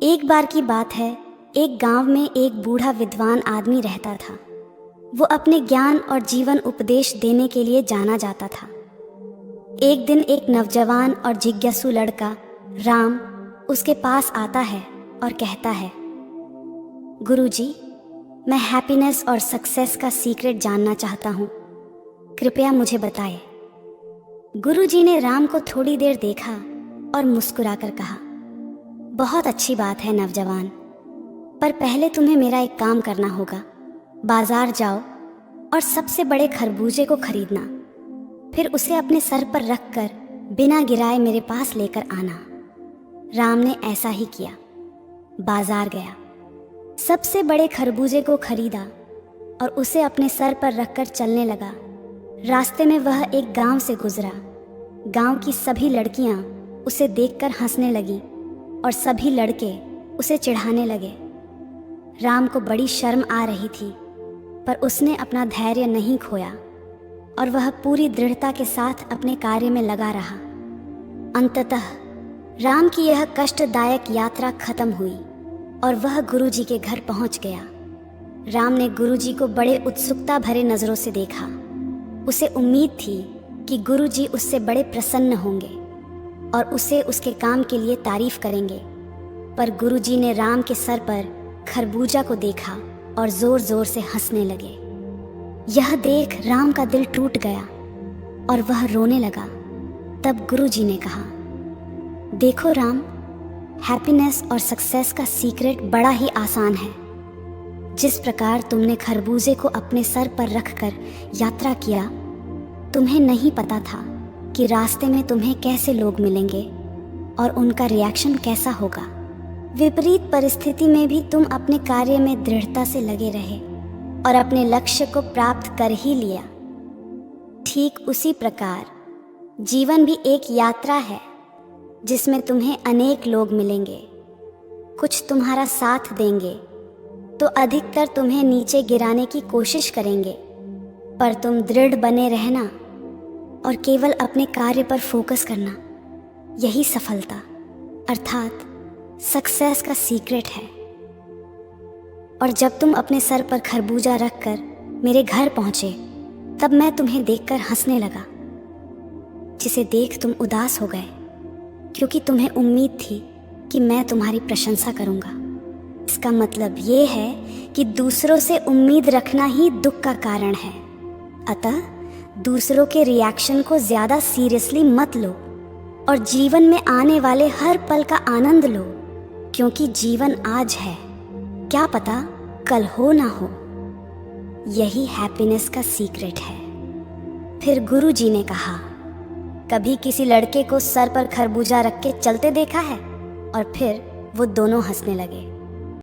एक बार की बात है, एक गांव में एक बूढ़ा विद्वान आदमी रहता था। वो अपने ज्ञान और जीवन उपदेश देने के लिए जाना जाता था। एक दिन एक नौजवान और जिज्ञासु लड़का राम उसके पास आता है और कहता है, गुरुजी, मैं हैप्पीनेस और सक्सेस का सीक्रेट जानना चाहता हूँ, कृपया मुझे बताएं। गुरुजी ने राम को थोड़ी देर देखा और मुस्कुराकर कहा, बहुत अच्छी बात है नौजवान, पर पहले तुम्हें मेरा एक काम करना होगा। बाजार जाओ और सबसे बड़े खरबूजे को खरीदना, फिर उसे अपने सर पर रखकर बिना गिराए मेरे पास लेकर आना। राम ने ऐसा ही किया। बाजार गया, सबसे बड़े खरबूजे को खरीदा और उसे अपने सर पर रखकर चलने लगा। रास्ते में वह एक गांव से गुजरा। गांव की सभी लड़कियां उसे देखकर हंसने लगी और सभी लड़के उसे चिढ़ाने लगे। राम को बड़ी शर्म आ रही थी, पर उसने अपना धैर्य नहीं खोया और वह पूरी दृढ़ता के साथ अपने कार्य में लगा रहा। अंततः राम की यह कष्टदायक यात्रा खत्म हुई और वह गुरुजी के घर पहुंच गया। राम ने गुरुजी को बड़े उत्सुकता भरे नज़रों से देखा। उसे उम्मीद थी कि गुरुजी उससे बड़े प्रसन्न होंगे और उसे उसके काम के लिए तारीफ करेंगे, पर गुरुजी ने राम के सर पर खरबूजा को देखा और जोर जोर से हंसने लगे। यह देख राम का दिल टूट गया और वह रोने लगा। तब गुरुजी ने कहा, देखो राम, हैप्पीनेस और सक्सेस का सीक्रेट बड़ा ही आसान है। जिस प्रकार तुमने खरबूजे को अपने सर पर रखकर यात्रा किया, तुम्हें नहीं पता था कि रास्ते में तुम्हें कैसे लोग मिलेंगे और उनका रिएक्शन कैसा होगा। विपरीत परिस्थिति में भी तुम अपने कार्य में दृढ़ता से लगे रहे और अपने लक्ष्य को प्राप्त कर ही लिया। ठीक उसी प्रकार जीवन भी एक यात्रा है जिसमें तुम्हें अनेक लोग मिलेंगे। कुछ तुम्हारा साथ देंगे तो अधिकतर तुम्हें नीचे गिराने की कोशिश करेंगे, पर तुम दृढ़ बने रहना और केवल अपने कार्य पर फोकस करना, यही सफलता अर्थात सक्सेस का सीक्रेट है। और जब तुम अपने सर पर खरबूजा रखकर मेरे घर पहुंचे, तब मैं तुम्हें देखकर हंसने लगा, जिसे देख तुम उदास हो गए, क्योंकि तुम्हें उम्मीद थी कि मैं तुम्हारी प्रशंसा करूंगा। इसका मतलब ये है कि दूसरों से उम्मीद रखना ही दुख का कारण है। अतः दूसरों के रिएक्शन को ज़्यादा सीरियसली मत लो और जीवन में आने वाले हर पल का आनंद लो, क्योंकि जीवन आज है, क्या पता कल हो ना हो। यही हैप्पीनेस का सीक्रेट है। फिर गुरुजी ने कहा, कभी किसी लड़के को सर पर खरबूजा रख के चलते देखा है? और फिर वो दोनों हंसने लगे।